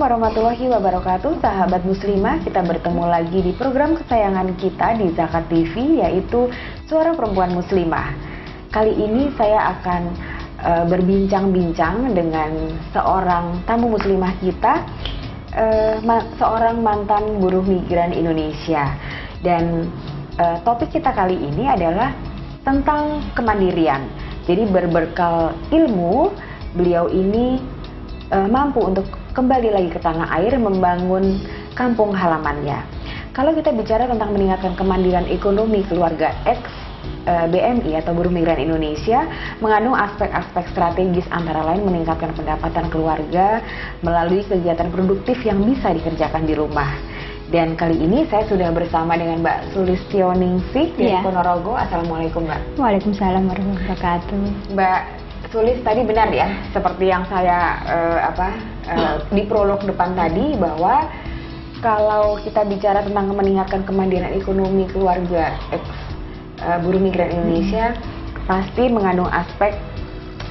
warahmatullahi wabarakatuh, sahabat muslimah. Kita bertemu lagi di program kesayangan kita di Zakat TV, yaitu Suara Perempuan Muslimah. Kali ini saya akan berbincang-bincang dengan seorang tamu muslimah kita, seorang mantan buruh migran Indonesia. Dan topik kita kali ini adalah tentang kemandirian. Jadi berbekal ilmu, beliau ini mampu untuk kembali lagi ke tanah air, membangun kampung halamannya. Kalau kita bicara tentang meningkatkan kemandirian ekonomi keluarga BMI atau buruh migran Indonesia, mengandung aspek-aspek strategis antara lain meningkatkan pendapatan keluarga melalui kegiatan produktif yang bisa dikerjakan di rumah. Dan kali ini saya sudah bersama dengan Mbak Sulistioningsi dari Ponorogo. Assalamualaikum, Mbak. Waalaikumsalam warahmatullahi wabarakatuh. Mbak Sulis, tadi benar ya, seperti yang saya di prolog depan tadi, bahwa kalau kita bicara tentang meningkatkan kemandirian ekonomi keluarga buruh migran Indonesia, pasti mengandung aspek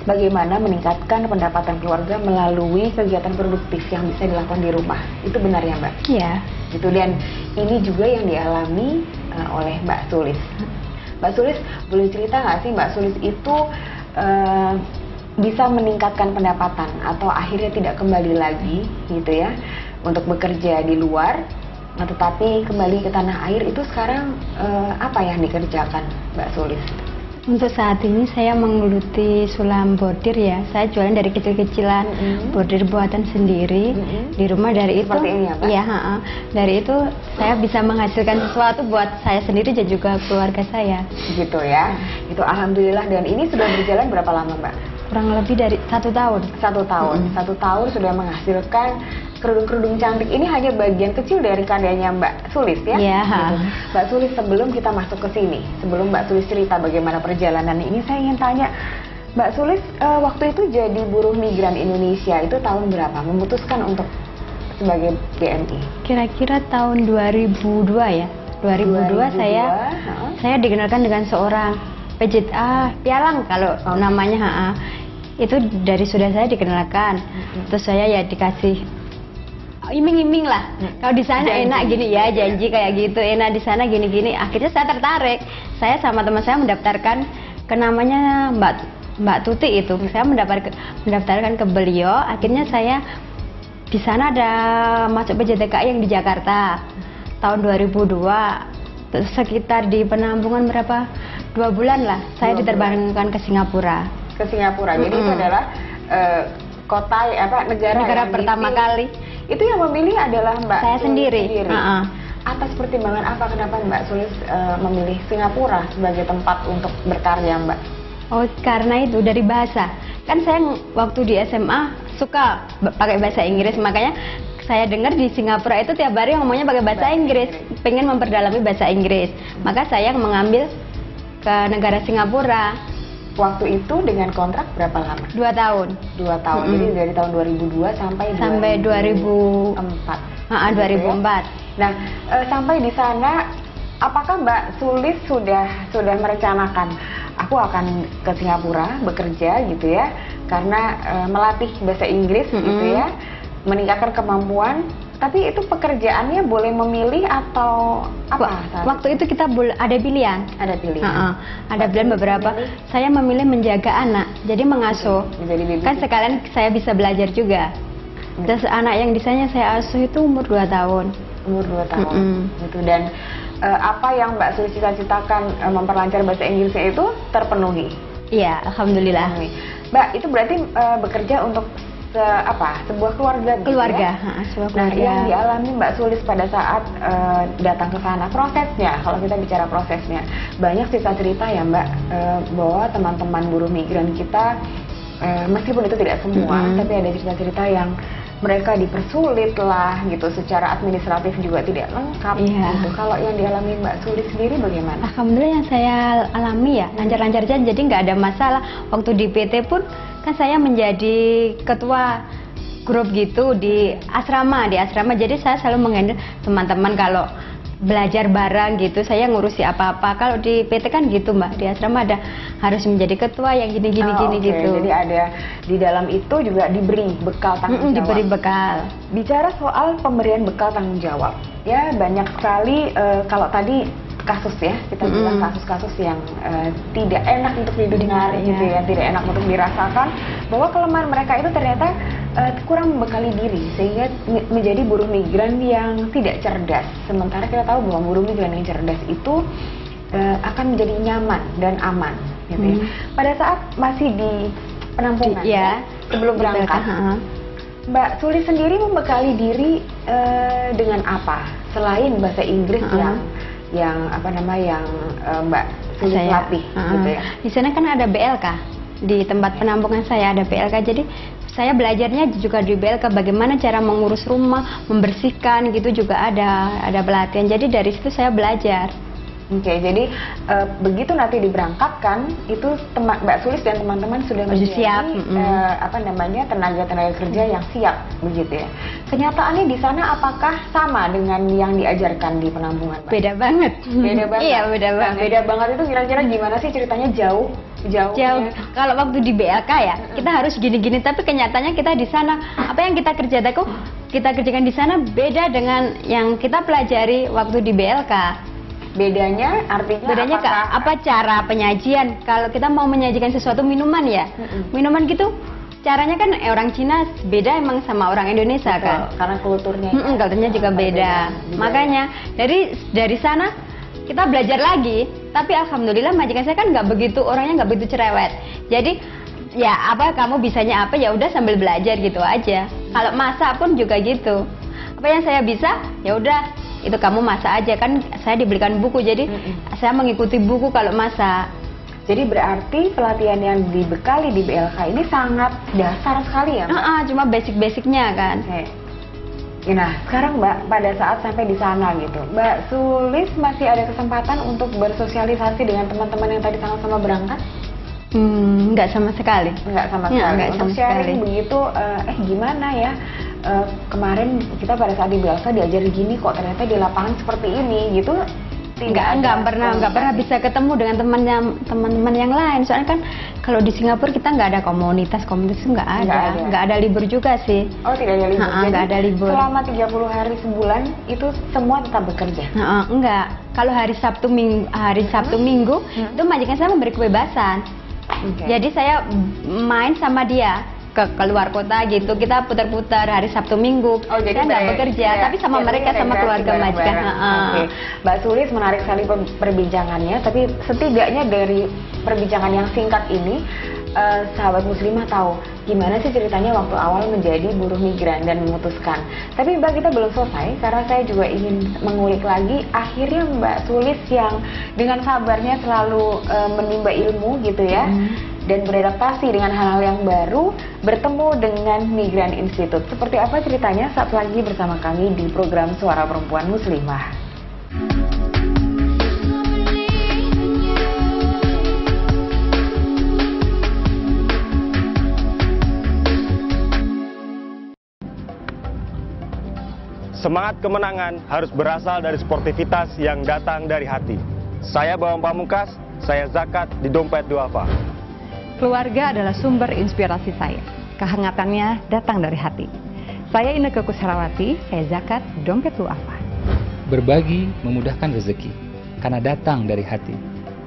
bagaimana meningkatkan pendapatan keluarga melalui kegiatan produktif yang bisa dilakukan di rumah. Itu benar ya, Mbak? Iya. Gitu, dan ini juga yang dialami oleh Mbak Sulis. Mbak Sulis, boleh cerita nggak sih Mbak Sulis itu bisa meningkatkan pendapatan atau akhirnya tidak kembali lagi gitu ya untuk bekerja di luar, tetapi kembali ke tanah air, itu sekarang apa yang dikerjakan Mbak Sulis? Untuk saat ini saya menggeluti sulam bordir ya. Saya jualan dari kecil-kecilan, bordir buatan sendiri di rumah. Dari itu, seperti ini ya, Mbak? Iya, dari itu saya bisa menghasilkan sesuatu buat saya sendiri dan juga keluarga saya. Gitu ya. Itu alhamdulillah. Dan ini sudah berjalan berapa lama, Mbak? Kurang lebih dari 1 tahun. 1 tahun. 1 tahun sudah menghasilkan kerudung-kerudung cantik. Ini hanya bagian kecil dari karyanya Mbak Sulis ya. Iya. Gitu. Mbak Sulis, sebelum kita masuk ke sini, sebelum Mbak Sulis cerita bagaimana perjalanan ini, saya ingin tanya, Mbak Sulis waktu itu jadi buruh migran Indonesia itu tahun berapa? Memutuskan untuk sebagai BMI? Kira-kira tahun 2002 ya. 2002 saya dikenalkan dengan seorang PJA Pialang kalau namanya. Itu dari sudah saya dikenalkan. Terus saya ya dikasih iming-iming lah. Kalau di sana janji, enak gini ya, janji kayak gitu, enak di sana gini-gini. Akhirnya saya tertarik. Saya sama teman saya mendaftarkan ke namanya Mbak Tuti itu. Saya mendaftarkan ke beliau. Akhirnya saya di sana ada masuk PJTKI yang di Jakarta tahun 2002. Terus sekitar di penampungan berapa? 2 bulan lah. Saya diterbangkan ke Singapura. Ke Singapura. Jadi itu adalah kota negara pertama kali. Itu yang memilih adalah Mbak saya sendiri. Atas pertimbangan apa kenapa Mbak Sulis memilih Singapura sebagai tempat untuk berkarya, Mbak? Oh, karena itu dari bahasa. Kan saya waktu di SMA suka pakai bahasa Inggris, makanya saya dengar di Singapura itu tiap hari ngomongnya pakai bahasa Inggris. Pengen memperdalami bahasa Inggris. Maka saya mengambil ke negara Singapura. Waktu itu dengan kontrak berapa lama? 2 tahun. 2 tahun. Jadi dari tahun 2002 sampai 2004. 2004. Nah, sampai di sana, apakah Mbak Sulis sudah merencanakan aku akan ke Singapura bekerja gitu ya, karena melatih bahasa Inggris gitu ya, meningkatkan kemampuan? Tapi itu pekerjaannya boleh memilih atau apa? Waktu itu kita ada pilihan. Ada pilihan. Ada pilihan beberapa. Saya memilih menjaga anak, jadi mengasuh. Kan sekalian saya bisa belajar juga. Terus anak yang di sana saya asuh itu umur 2 tahun. Umur 2 tahun. Gitu. Dan apa yang Mbak Sulis cita-citakan memperlancar bahasa Inggrisnya itu terpenuhi? Iya, alhamdulillah. Mbak, itu berarti bekerja untuk sebuah keluarga. Sebuah keluarga. Nah, yang dialami Mbak Sulis pada saat datang ke sana, prosesnya, kalau kita bicara prosesnya, banyak cerita-cerita ya Mbak, bahwa teman-teman buruh migran kita, meskipun itu tidak semua, tapi ada cerita-cerita yang mereka dipersulit lah gitu, secara administratif juga tidak lengkap gitu. Kalau yang dialami Mbak Sulis sendiri bagaimana? Alhamdulillah yang saya alami ya lancar-lancar aja, jadi nggak ada masalah. Waktu di PT pun kan saya menjadi ketua grup gitu di asrama, jadi saya selalu menghandle teman-teman kalau belajar bareng gitu, saya ngurusi apa-apa. Kalau di PT kan gitu Mbak, di asrama ada harus menjadi ketua yang gini gitu. Jadi ada di dalam itu juga diberi bekal tanggung jawab. Diberi bekal. Bicara soal pemberian bekal tanggung jawab, ya banyak sekali kalau tadi kasus ya, kita bilang kasus-kasus yang tidak enak untuk didengar gitu ya, tidak enak untuk dirasakan, bahwa kelemahan mereka itu ternyata kurang membekali diri sehingga menjadi buruh migran yang tidak cerdas. Sementara kita tahu bahwa buruh migran yang cerdas itu akan menjadi nyaman dan aman gitu ya. Pada saat masih di penampungan sebelum berangkat, Mbak Sulis sendiri membekali diri dengan apa selain bahasa Inggris yang Mbak Sulis latih gitu ya. Di sana kan ada BLK, di tempat penampungan saya ada BLK, jadi saya belajarnya juga di BLK bagaimana cara mengurus rumah, membersihkan gitu juga ada pelatihan. Jadi dari situ saya belajar. Oke, jadi begitu nanti diberangkatkan itu Mbak Sulis dan teman-teman sudah menjadi siap. Tenaga kerja yang siap begitu ya. Kenyataannya di sana apakah sama dengan yang diajarkan di penampungan, Mbak? Beda banget. Beda banget. Iya, beda banget. Beda banget itu kira-kira gimana sih ceritanya? Jauh. Kalau waktu di BLK ya, kita harus gini-gini, tapi kenyataannya kita di sana apa yang kita kerjakan di sana beda dengan yang kita pelajari waktu di BLK. Bedanya artinya apa cara penyajian? Kalau kita mau menyajikan sesuatu minuman ya, minuman gitu caranya kan orang Cina beda emang sama orang Indonesia. Betul, kan. Karena kulturnya juga beda. Makanya dari sana kita belajar lagi. Tapi alhamdulillah majikan saya kan orangnya nggak begitu cerewet. Jadi ya kamu bisanya apa ya udah sambil belajar gitu aja. Kalau masak pun juga gitu. Apa yang saya bisa ya udah itu kamu masak aja, kan saya diberikan buku, jadi saya mengikuti buku kalau masak. Jadi berarti pelatihan yang dibekali di BLK ini sangat dasar sekali ya, Mbak? Cuma basic-basicnya kan. Nah sekarang Mbak, pada saat sampai di sana gitu, Mbak Sulis masih ada kesempatan untuk bersosialisasi dengan teman-teman yang tadi sama-sama berangkat? Nggak sama sekali. Nggak sama sekali. Untuk sharing begitu, gimana ya? Kemarin kita pada saat di BLK diajar gini kok, ternyata di lapangan seperti ini gitu. Nggak pernah bisa ketemu dengan teman-teman yang lain. Soalnya kan kalau di Singapura kita nggak ada komunitas nggak ada libur juga sih. Oh tidak ada libur. Nggak ada libur. Selama 30 hari sebulan itu semua tetap bekerja. Enggak. Kalau hari Sabtu Minggu itu majikan saya memberi kebebasan. Jadi saya main sama dia ke luar kota gitu, kita putar-putar hari Sabtu Minggu. Saya nggak bekerja, tapi sama mereka, sama keluarga majikan. Mbak Sulis menarik sekali perbincangannya, tapi setidaknya dari perbincangan yang singkat ini, sahabat muslimah tahu gimana sih ceritanya waktu awal menjadi buruh migran dan memutuskan. Tapi Mbak, kita belum selesai karena saya juga ingin mengulik lagi akhirnya Mbak Sulis yang dengan sabarnya selalu menimba ilmu gitu ya, dan beradaptasi dengan hal-hal yang baru, bertemu dengan Migran Institute. Seperti apa ceritanya saat lagi bersama kami di program Suara Perempuan Muslimah. Semangat kemenangan harus berasal dari sportivitas yang datang dari hati. Saya Bawang Pamungkas, saya zakat di Dompet Duafa. Keluarga adalah sumber inspirasi saya. Kehangatannya datang dari hati. Saya Inneke Kusharawati, saya zakat di Dompet Duafa. Berbagi memudahkan rezeki, karena datang dari hati.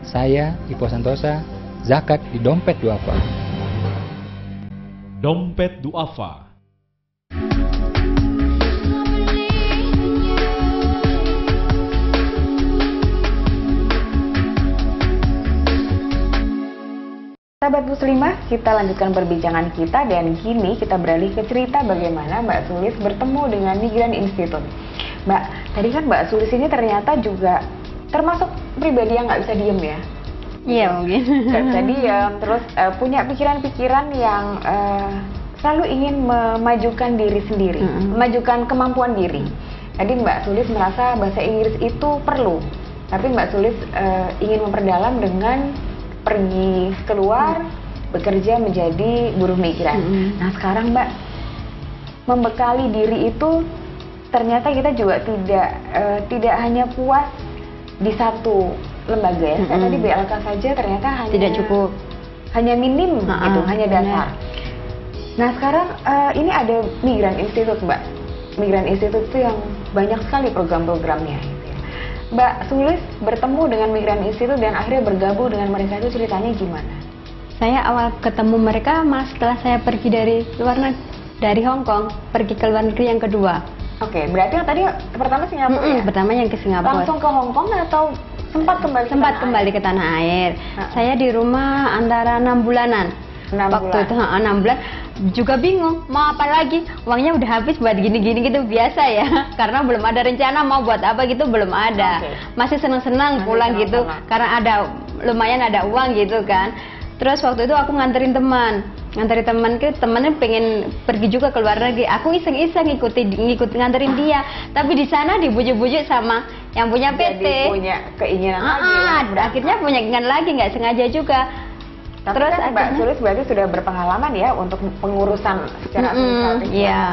Saya Ipo Santosa, zakat di Dompet Duafa. Dompet Duafa. Sahabat muslimah, kita lanjutkan perbincangan kita dan kini kita beralih ke cerita bagaimana Mbak Sulis bertemu dengan Migran Institute. Mbak, tadi kan Mbak Sulis ini ternyata juga termasuk pribadi yang nggak bisa diem ya? Iya mungkin. Nggak bisa diem, terus punya pikiran-pikiran yang selalu ingin memajukan diri sendiri, memajukan kemampuan diri. Tadi Mbak Sulis merasa bahasa Inggris itu perlu, tapi Mbak Sulis ingin memperdalam dengan pergi keluar, bekerja menjadi buruh migran. Nah sekarang Mbak, membekali diri itu ternyata kita juga tidak hanya puas di satu lembaga ya. Kayak tadi BLK saja ternyata hanya Tidak cukup. hanya minim gitu, hanya dasar. Nah sekarang ini ada Migran Institute, Mbak. Migran Institute itu yang banyak sekali program-programnya gitu ya. Mbak Sulis bertemu dengan Migran Institute dan akhirnya bergabung dengan mereka, itu ceritanya gimana? Saya awal ketemu mereka malah setelah saya pergi dari dari Hong Kong, pergi ke luar negeri yang kedua. Oke, berarti yang tadi pertama Singapura ya? Pertama yang ke Singapura. Langsung ke Hong Kong atau sempat kembali ke tanah air? Saya di rumah antara 6 bulanan. 6 Waktu bulan. itu 6 bulan juga bingung mau apa lagi, uangnya udah habis buat gini-gini gitu, biasa ya. Karena belum ada rencana mau buat apa gitu, belum ada. Masih senang-senang pulang gitu karena lumayan ada uang gitu kan. Terus waktu itu aku nganterin teman ke temannya pengen pergi juga ke luar negeri. Aku iseng-iseng ngikut nganterin dia. Tapi di sana dibujuk-bujuk sama yang punya PT. Jadi punya keinginan lagi. Akhirnya punya keinginan lagi, nggak sengaja juga. Tapi terus kan Mbak Sulis berarti sudah berpengalaman ya untuk pengurusan secara administratif. Iya.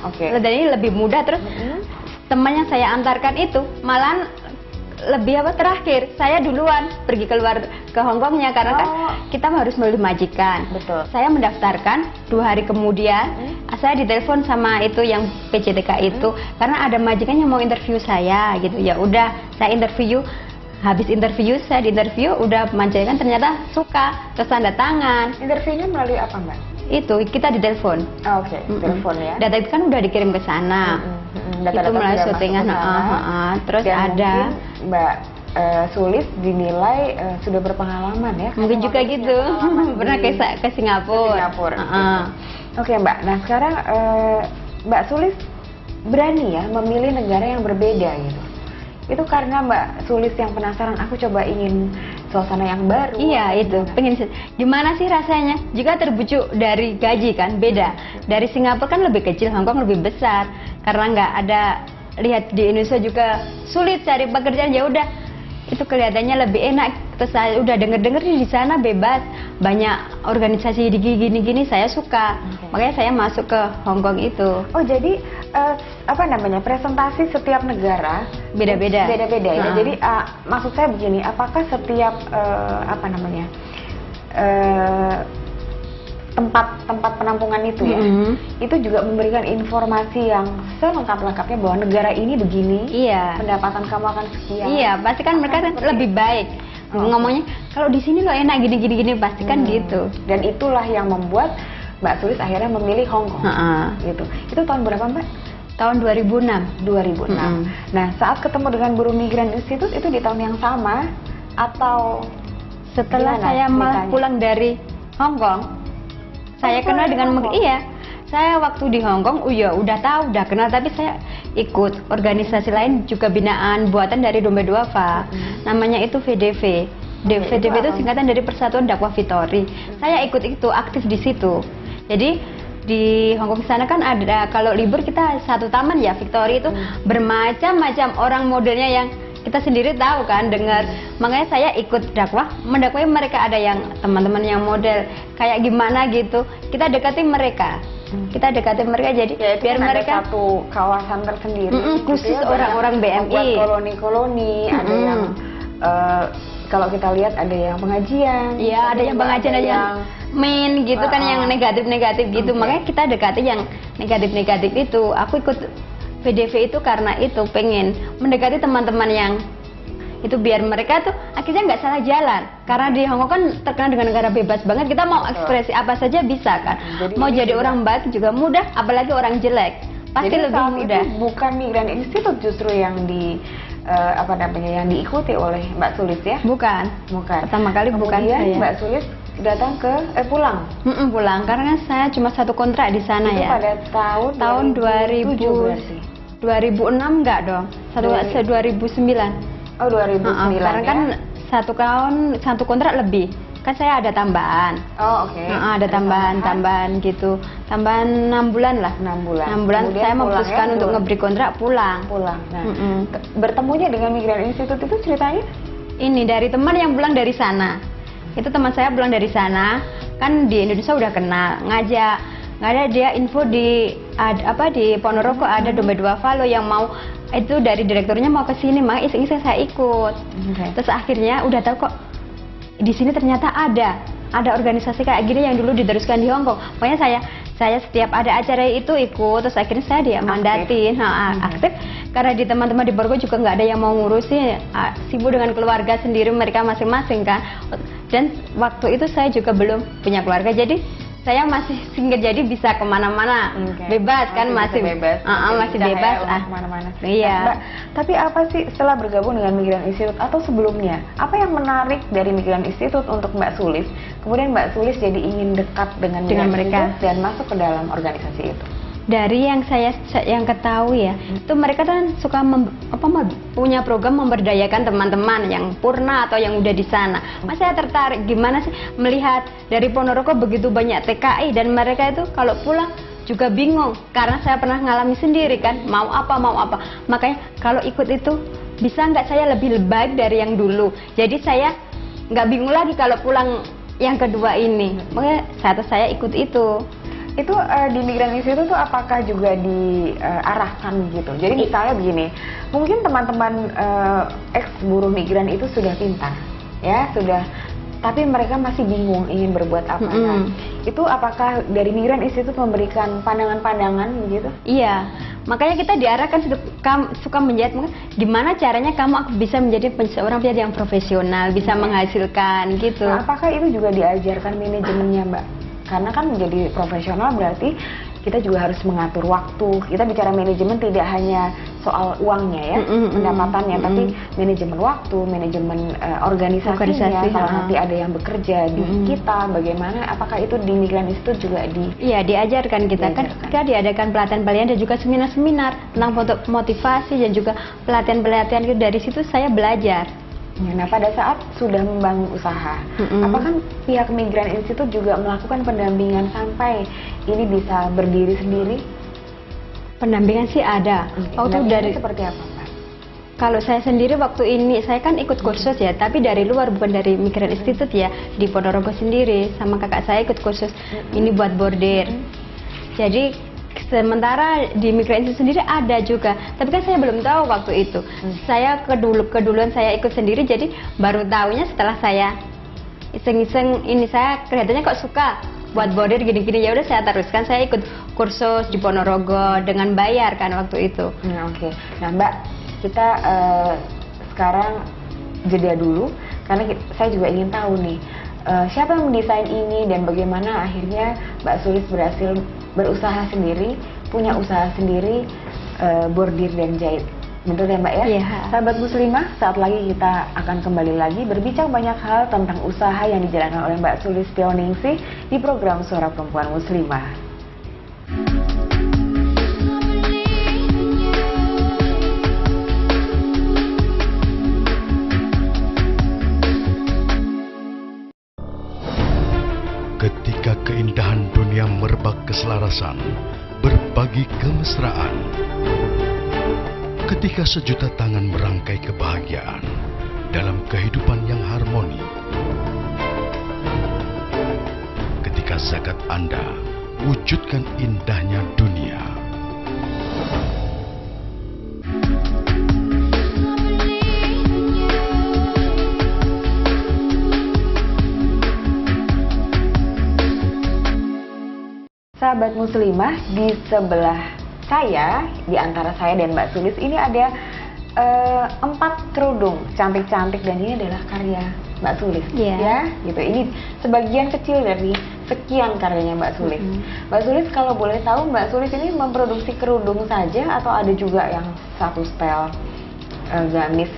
Oke. Dan ini lebih mudah. Terus teman yang saya antarkan itu malah lebih terakhir, saya duluan pergi keluar ke Hong Kongnya karena kan kita harus melalui majikan. Betul. Saya mendaftarkan 2 hari kemudian, saya ditelepon sama itu yang PJTK itu karena ada majikan yang mau interview saya gitu. Ya udah, saya interview. Habis interview, saya diinterview, udah majikan ternyata suka, terus tanda tangan. Interviewnya melalui apa, Mbak? Itu kita ditelepon. Oke, telepon ya. Data itu kan udah dikirim ke sana. Itu melalui syutingan. Terus dan ada Mbak Sulis dinilai sudah berpengalaman ya. Mungkin juga gitu. Pernah ke Singapura. Oke, Mbak. Nah sekarang Mbak Sulis berani ya memilih negara yang berbeda gitu. Itu karena Mbak Sulis yang penasaran, aku coba ingin suasana yang baru. Iya itu, pengen gimana sih rasanya. Juga terbujuk dari gaji kan, beda. Dari Singapura kan lebih kecil, Hong Kong lebih besar. Karena nggak ada, lihat di Indonesia juga sulit cari pekerjaan, ya udah itu kelihatannya lebih enak. Terus saya udah denger di sana bebas, banyak organisasi gini-gini, saya suka. Makanya saya masuk ke Hong Kong itu. Oh jadi presentasi setiap negara beda-beda ya. Jadi maksud saya begini, apakah setiap tempat penampungan itu ya, itu juga memberikan informasi yang selengkap-lengkapnya bahwa negara ini begini, pendapatan kamu akan sekian. Iya, pasti kan mereka lebih baik ngomongnya. Kalau di sini lo enak gini, pasti kan gitu. Dan itulah yang membuat Mbak Sulis akhirnya memilih Hong Kong. Gitu. Itu tahun berapa, Mbak? Tahun 2006. 2006. Nah, saat ketemu dengan Buruh Migran Institute itu di tahun yang sama atau setelah saya pulang dari Hong Kong? Saya kenal dengan saya waktu di Hong Kong, udah tahu, udah kenal, tapi saya ikut organisasi lain juga binaan buatan dari Dompet Duafa. Namanya itu VDV. VDV itu singkatan dari Persatuan Dakwah Victory. Saya ikut itu, aktif di situ. Jadi di Hong Kong sana kan ada, kalau libur kita satu taman ya, Victory itu bermacam-macam orang modelnya yang kita sendiri tahu kan, dengar. Makanya saya ikut dakwah, mendakwai mereka. Ada yang teman-teman yang model kayak gimana gitu, kita dekati mereka. Jadi biar mereka satu kawasan tersendiri khusus gitu ya, orang-orang BMI, koloni-koloni. Ada yang kalau kita lihat ada yang pengajian, ada yang pengajian, ada yang main gitu kan, yang negatif-negatif gitu. Makanya kita dekati yang negatif-negatif itu. Aku ikut VDV itu karena itu, pengen mendekati teman-teman yang itu biar mereka tuh akhirnya nggak salah jalan. Karena di Hong Kong kan terkenal dengan negara bebas banget, kita mau ekspresi apa saja bisa kan. Mau jadi orang baik juga mudah, apalagi orang jelek pasti jadi lebih mudah. Itu bukan Migran Institute justru yang yang diikuti oleh Mbak Sulis ya? Bukan. Pertama kali bukan saya. Mbak Sulis datang ke pulang karena saya cuma satu kontrak di sana itu ya. Pada tahun 2006 enggak dong, 2009. Oh 2009 karena kan satu kontrak lebih kan, saya ada tambahan. Oh oke. Ada tambahan gitu, tambahan 6 bulan lah. 6 bulan saya memutuskan untuk ngeberi kontrak pulang. Nah, bertemunya dengan Migran Institute itu ceritanya? Ini dari teman yang pulang dari sana. Itu teman saya pulang dari sana, kan di Indonesia udah kenal, ngajak nggak ada. Dia info di di Ponorogo ada dompet duafa loh yang mau, itu dari direkturnya mau ke sini, makanya iseng-iseng saya ikut. Terus akhirnya udah tahu kok di sini ternyata ada organisasi kayak gini yang dulu diteruskan di Hong Kong. Pokoknya saya setiap ada acara itu ikut, terus akhirnya saya dia mandatin aktif karena di teman-teman di Borgo juga nggak ada yang mau ngurusin, sibuk dengan keluarga sendiri mereka masing-masing kan. Dan waktu itu saya juga belum punya keluarga, jadi saya masih single, jadi bisa kemana-mana bebas kan, masih bebas, masih bebas kemana-mana. Iya. Nah, Mbak, tapi apa sih setelah bergabung dengan Migran Institute atau sebelumnya, apa yang menarik dari Migran Institute untuk Mbak Sulis? Kemudian Mbak Sulis jadi ingin dekat dengan mereka dan masuk ke dalam organisasi itu. Dari yang saya ketahui ya, itu mereka kan suka punya program memberdayakan teman-teman yang purna atau yang udah di sana. Mas saya tertarik gimana sih melihat dari Ponorogo begitu banyak TKI dan mereka itu kalau pulang juga bingung karena saya pernah ngalami sendiri kan, mau apa. Makanya kalau ikut itu bisa nggak saya lebih baik dari yang dulu. Jadi saya nggak bingung lagi kalau pulang yang kedua ini. Makanya saya ikut itu. Itu di Migran Institute itu apakah juga diarahkan gitu? Jadi misalnya begini, mungkin teman-teman ex buruh migran itu sudah pintar, ya sudah, tapi mereka masih bingung ingin berbuat apa. Kan? Itu apakah dari Migran Institute memberikan pandangan-pandangan begitu? Iya, makanya kita diarahkan suka menjahit, gimana caranya kamu bisa menjadi seorang penjahit yang profesional, bisa menghasilkan gitu. Nah, apakah itu juga diajarkan manajemennya, Mbak? Karena kan menjadi profesional berarti kita juga harus mengatur waktu. Kita bicara manajemen tidak hanya soal uangnya ya, pendapatannya, tapi manajemen waktu, manajemen organisasinya. Kalau nanti ada yang bekerja di kita, bagaimana? Apakah itu di Migran Institute juga Iya, diajarkan kita. Kan kita diadakan pelatihan-pelatihan dan juga seminar-seminar tentang motivasi dan juga pelatihan-pelatihan. Dari situ saya belajar. Nah, pada saat sudah membangun usaha, apakah pihak Migran Institute juga melakukan pendampingan sampai ini bisa berdiri sendiri? Pendampingan sih ada. Waktu dari seperti apa, Pak? Kalau saya sendiri waktu ini, saya kan ikut kursus ya, tapi dari luar, bukan dari Migran Institute ya, di Ponorogo sendiri, sama kakak saya ikut kursus ini buat bordir. Jadi sementara di Migran Institute sendiri ada juga, tapi kan saya belum tahu waktu itu. Saya keduluan saya ikut sendiri, jadi baru tahunya setelah saya iseng-iseng ini, saya kelihatannya kok suka buat bordir gini-gini, ya udah saya teruskan, saya ikut kursus di Ponorogo dengan bayar kan waktu itu. Oke. Nah, Mbak, kita sekarang jeda dulu karena saya juga ingin tahu nih siapa yang mendesain ini dan bagaimana akhirnya Mbak Sulis berhasil berusaha sendiri, punya usaha sendiri, bordir dan jahit. Betul ya, Mbak ya? Iya. Sahabat Muslimah, saat lagi kita akan kembali lagi berbincang banyak hal tentang usaha yang dijalankan oleh Mbak Sulis Tioningsi di program Suara Perempuan Muslimah. Ketika keindahan dunia merebak keselarasan, berbagi kemesraan. Ketika sejuta tangan merangkai kebahagiaan dalam kehidupan yang harmoni. Ketika zakat Anda wujudkan indahnya dunia. Sahabat Muslimah, di sebelah saya, di antara saya dan Mbak Sulis ini ada 4 kerudung cantik-cantik dan ini adalah karya Mbak Sulis, ya, gitu. Ini sebagian kecil dari sekian karyanya Mbak Sulis. Mbak Sulis, kalau boleh tahu, Mbak Sulis ini memproduksi kerudung saja atau ada juga yang satu style gamis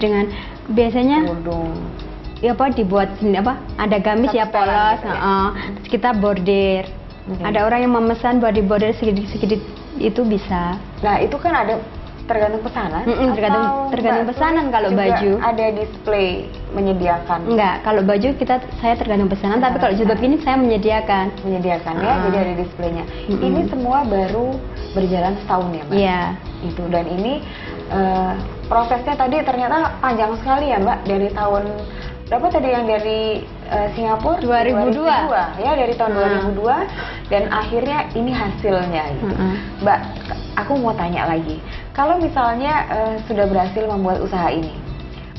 dengan biasanya kerudung? Ya apa dibuat ada gamis ya polos, terus kita bordir. Ada orang yang memesan buat dibordir sedikit-sedikit itu bisa. Nah, itu kan ada tergantung pesanan. Tergantung pesanan. Kalau baju ada display menyediakan. Enggak, kalau baju saya tergantung pesanan, tapi kalau jilbab ini saya menyediakan ya, jadi ada displaynya. Ini semua baru berjalan setahun ya, Mbak? Iya. Itu, dan ini prosesnya tadi ternyata panjang sekali ya, Mbak, dari tahun berapa tadi yang dari Singapura? 2002. Ya, dari tahun 2002 dan akhirnya ini hasilnya gitu. Mbak, aku mau tanya lagi. Kalau misalnya sudah berhasil membuat usaha ini,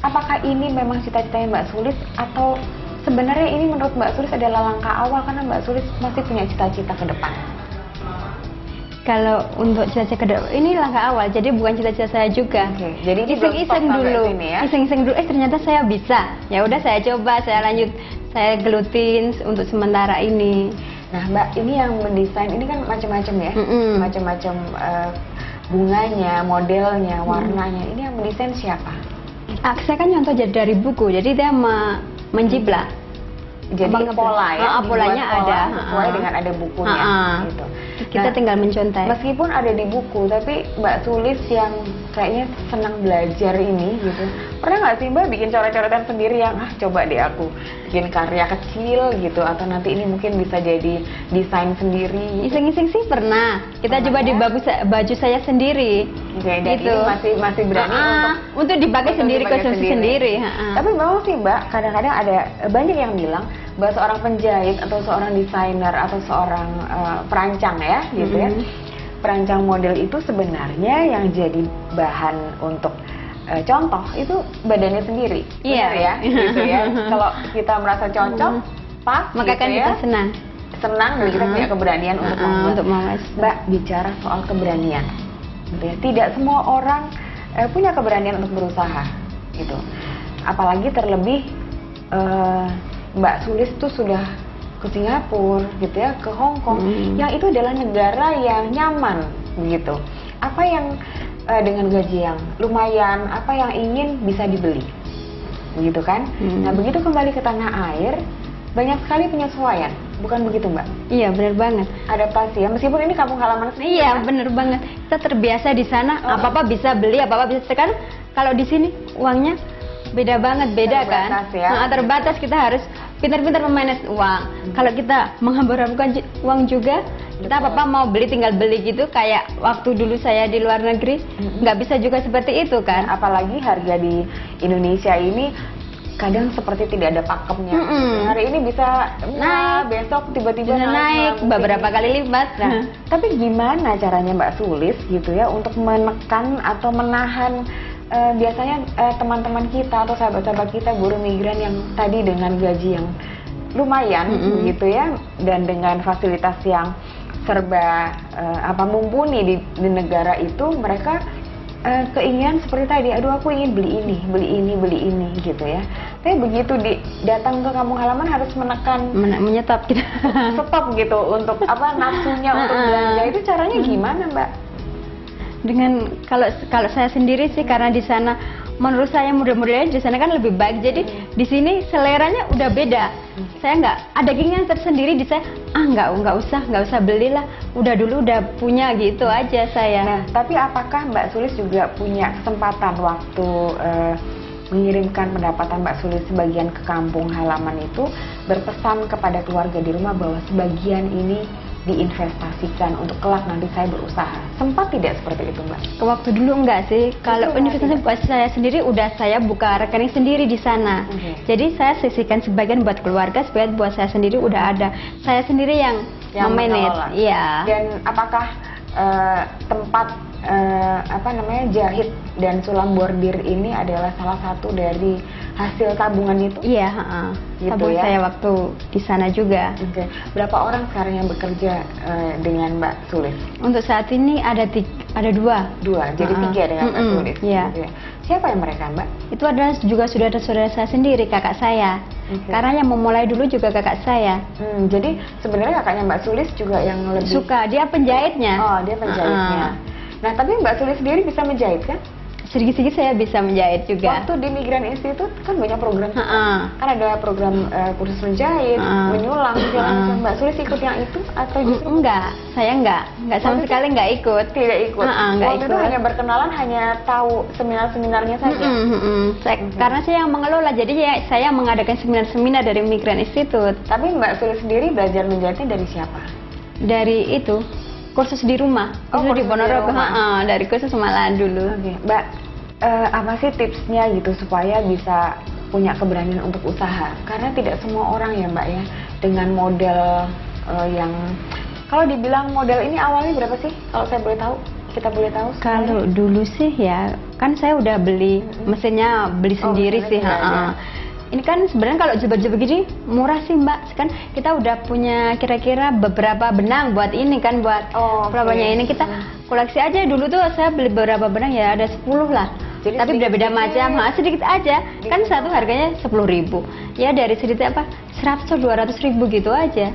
apakah ini memang cita-citanya Mbak Sulis atau sebenarnya ini menurut Mbak Sulis adalah langkah awal karena Mbak Sulis masih punya cita-cita ke depan? Kalau untuk cita-cita ke depan, ini langkah awal, jadi bukan cita-cita saya juga. Jadi ini iseng-iseng dulu, ya? iseng-iseng dulu. Ternyata saya bisa. Ya udah saya coba, saya lanjut, saya gelutin untuk sementara ini. Nah Mbak, ini yang mendesain ini kan macam-macam ya, macam-macam bunganya, modelnya, warnanya. Ini yang mendesain siapa? Saya kan nyontoh dari buku, jadi dia menjiplak. Jadi pola ya, polanya ada sesuai dengan ada bukunya gitu. Kita tinggal mencontek. Meskipun ada di buku, tapi Mbak Sulis yang kayaknya senang belajar ini gitu. Pernah nggak sih Mbak bikin coret-coretan sendiri yang coba deh aku bikin karya kecil gitu, atau nanti ini mungkin bisa jadi desain sendiri? Iseng-iseng sih pernah. Kita coba di baju saya sendiri. Dan gitu. Ini masih berani untuk dipakai sendiri, konsumsi sendiri. Tapi memang sih Mbak, kadang-kadang ada banyak yang bilang bahwa seorang penjahit atau seorang desainer atau seorang perancang ya gitu ya, perancang model itu sebenarnya yang jadi bahan untuk contoh itu badannya sendiri. Benar ya gitu ya. Kalau kita merasa cocok pas maka gitu kan kita senang dan kita punya keberanian untuk membuat. Mbak, bicara soal keberanian gitu ya, tidak semua orang punya keberanian untuk berusaha gitu, apalagi terlebih Mbak Sulis tuh sudah ke Singapura gitu ya, ke Hong Kong, yang itu adalah negara yang nyaman begitu. Apa yang dengan gaji yang lumayan, apa yang ingin bisa dibeli, begitu kan? Nah begitu kembali ke tanah air, banyak sekali penyesuaian, bukan begitu Mbak? Iya benar banget. Adaptasi ya, meskipun ini kampung halaman sendiri. Iya benar banget. Kita terbiasa di sana, apa-apa bisa beli, apa-apa bisa. Sekarang kalau di sini uangnya beda banget, terbatas, kan? Ya. Terbatas, kita harus pintar-pintar memanage uang. Kalau kita menghamburkan uang juga, kita apa-apa mau beli tinggal beli gitu. Kayak waktu dulu saya di luar negeri, nggak bisa juga seperti itu kan? Apalagi harga di Indonesia ini kadang seperti tidak ada pakemnya. Hari ini bisa naik, besok tiba-tiba naik beberapa kali lipat. Nah, tapi gimana caranya Mbak Sulis gitu ya untuk menekan atau menahan biasanya teman-teman kita atau sahabat-sahabat kita buruh migran yang tadi dengan gaji yang lumayan gitu ya, dan dengan fasilitas yang serba mumpuni di negara itu, mereka keinginan seperti tadi, aduh aku ingin beli ini gitu ya. Tapi begitu datang ke kampung halaman harus menyetop kita, stop gitu untuk nafsunya untuk belanja. Itu caranya gimana Mbak? Dengan kalau saya sendiri sih, karena di sana menurut saya model-modelnya di sana kan lebih baik, jadi di sini seleranya udah beda. Saya nggak ada keinginan tersendiri di saya, nggak usah belilah, udah punya gitu aja saya. Nah, tapi apakah Mbak Sulis juga punya kesempatan waktu mengirimkan pendapatan Mbak Sulis sebagian ke kampung halaman itu, berpesan kepada keluarga di rumah bahwa sebagian ini diinvestasikan untuk kelak nanti saya berusaha? Sempat tidak seperti itu Mbak? Waktu dulu enggak sih. Kalau investasi buat saya sendiri, udah saya buka rekening sendiri di sana. Jadi saya sisihkan sebagian buat keluarga, sebagian buat saya sendiri udah ada. Saya sendiri yang memanage. Iya. Dan apakah tempat jahit dan sulam bordir ini adalah salah satu dari hasil tabungan itu? Iya, gitu tabung ya? Saya waktu di sana juga. Berapa orang sekarang yang bekerja dengan Mbak Sulis? Untuk saat ini ada dua. Jadi 3 dengan Mbak Sulis. Iya. Gitu ya. Siapa yang mereka Mbak? Itu adalah juga saudara-saudara saya sendiri, kakak saya. Karena yang memulai dulu juga kakak saya. Jadi sebenarnya kakaknya Mbak Sulis juga yang lebih suka, dia penjahitnya. Oh, dia penjahitnya. Nah, tapi Mbak Sulis sendiri bisa menjahit kan? Sedikit-sedikit saya bisa menjahit juga. Waktu di Migran Institute kan banyak program, kan ada program kursus menjahit, menyulam, segala macam. Mbak Sulis ikut yang itu atau justru? Enggak, saya enggak sama sekali enggak ikut. Tidak ikut. Enggak ikut. Itu hanya berkenalan, hanya tahu seminar-seminarnya saja. Karena saya yang mengelola, jadi saya mengadakan seminar-seminar dari Migran Institute. Tapi Mbak Sulis sendiri belajar menjahitnya dari siapa? Dari itu. Kursus di rumah, kursus di Ponorogo, dari kursus malahan dulu. Mbak, apa sih tipsnya gitu supaya bisa punya keberanian untuk usaha, karena tidak semua orang ya Mbak ya dengan modal yang, kalau dibilang modal ini awalnya berapa sih kalau saya boleh tahu, kita boleh tahu? Kalau dulu sih ya kan saya udah beli mesinnya, beli sendiri sih. Ini kan sebenarnya kalau jilbab-jilbab begini murah sih Mbak, kan kita udah punya kira-kira beberapa benang buat ini kan, buat problemnya ini kita koleksi aja. Dulu tuh saya beli beberapa benang ya ada 10 lah. Jadi tapi beda-beda macam, sedikit aja. Kan satu harganya 10.000. Ya dari sedikit apa 100 atau 200 ribu gitu aja.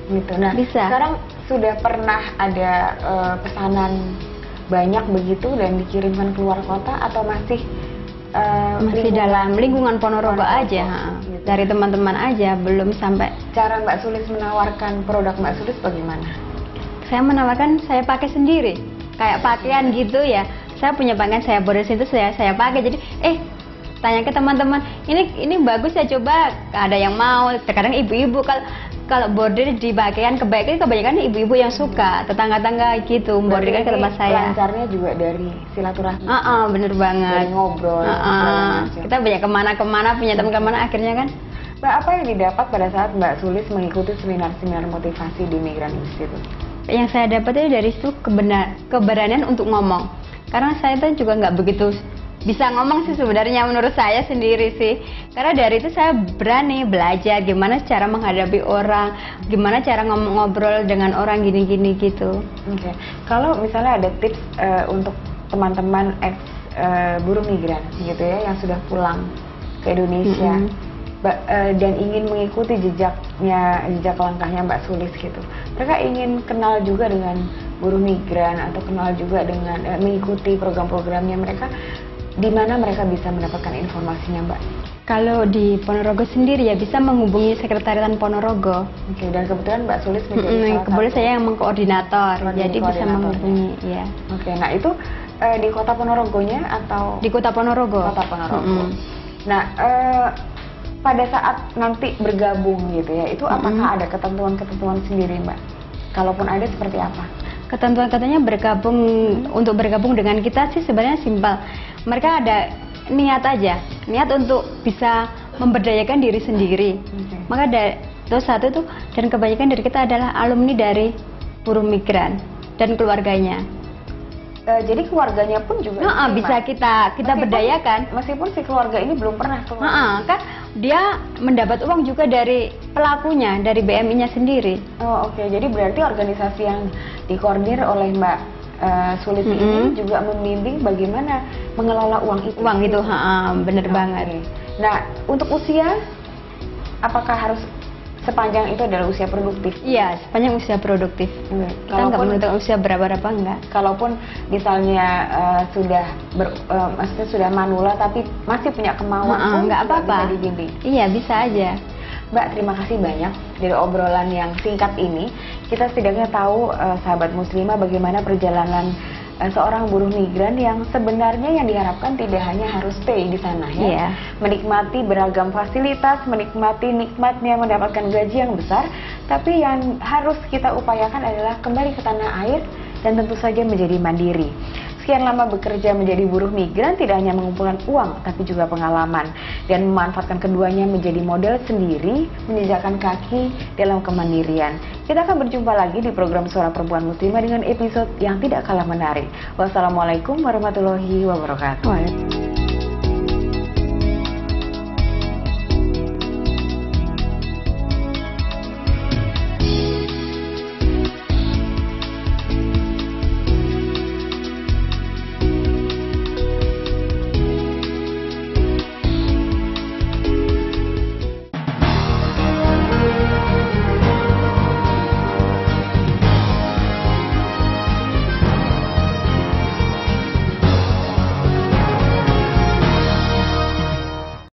Gitu. Nah, bisa. Sekarang sudah pernah ada pesanan banyak begitu dan dikirimkan keluar kota atau masih dalam lingkungan Ponorogo aja, gitu. Dari teman-teman aja, belum sampai. Cara Mbak Sulis menawarkan produk Mbak Sulis bagaimana? Saya menawarkan, saya pakai sendiri, kayak pakaian gitu ya. Saya punya pakaian, saya bordir itu saya pakai. Jadi tanya ke teman-teman, ini bagus ya, coba. Ada yang mau. Terkadang ibu-ibu kalau bordir di pakaian kebanyakan ibu-ibu yang suka, tetangga-tetangga gitu bordirkan ke tempat saya. Lancarnya juga dari silaturahmi. Bener banget. Dari ngobrol. Kita banyak kemana-kemana, punya teman kemana akhirnya kan. Mbak, apa yang didapat pada saat Mbak Sulis mengikuti seminar-seminar motivasi di Migran Institute? Yang saya dapat itu dari situ keberanian untuk ngomong. Karena saya tuh juga nggak begitu bisa ngomong sih sebenarnya menurut saya sendiri sih. Karena dari itu saya berani belajar gimana cara menghadapi orang, gimana cara ngobrol dengan orang gini-gini gitu. Oke. Kalau misalnya ada tips untuk teman-teman ex buruh migran gitu ya yang sudah pulang ke Indonesia dan ingin mengikuti jejak langkahnya Mbak Sulis gitu. Mereka ingin kenal juga dengan buruh migran atau kenal juga dengan mengikuti program-programnya mereka. Di mana mereka bisa mendapatkan informasinya, Mbak? Kalau di Ponorogo sendiri ya bisa menghubungi Sekretariatan Ponorogo. Oke, dan kebetulan Mbak Sulis menjadi kebetulan saya yang mengkoordinator, jadi bisa menghubungi. Ya. Oke, nah itu di Kota Ponorogonya atau? Di Kota Ponorogo. Kota Ponorogo. Nah, pada saat nanti bergabung gitu ya, itu apakah ada ketentuan-ketentuan sendiri, Mbak? Kalaupun ada, seperti apa? Ketentuan-ketentuannya untuk bergabung dengan kita sih sebenarnya simpel. Mereka ada niat aja, niat untuk bisa memberdayakan diri sendiri. Maka terus satu tuh, dan kebanyakan dari kita adalah alumni dari buruh migran dan keluarganya. Jadi keluarganya pun juga bisa kita berdayakan. Meskipun si keluarga ini belum pernah keluar. Kan dia mendapat uang juga dari pelakunya, dari BMI-nya sendiri. Oke. Jadi berarti organisasi yang dikoordinir oleh Mbak Sulis ini juga membimbing bagaimana mengelola uang itu. Uang itu, bener banget. Nah, untuk usia, apakah harus sepanjang itu adalah usia produktif? Iya, sepanjang usia produktif. Kita nggak menentukan usia berapa enggak. Kalaupun misalnya maksudnya sudah manula tapi masih punya kemauan, nggak apa-apa. Bisa dibimbing. Iya, bisa aja. Mbak, terima kasih banyak dari obrolan yang singkat ini. Kita setidaknya tahu sahabat muslimah bagaimana perjalanan seorang buruh migran yang sebenarnya yang diharapkan tidak hanya harus stay di sana ya, menikmati beragam fasilitas, menikmati nikmatnya mendapatkan gaji yang besar, tapi yang harus kita upayakan adalah kembali ke tanah air dan tentu saja menjadi mandiri. Sekian lama bekerja menjadi buruh migran tidak hanya mengumpulkan uang, tapi juga pengalaman dan memanfaatkan keduanya menjadi modal sendiri, menjejakkan kaki dalam kemandirian. Kita akan berjumpa lagi di program Suara Perempuan Muslimah dengan episode yang tidak kalah menarik. Wassalamualaikum warahmatullahi wabarakatuh.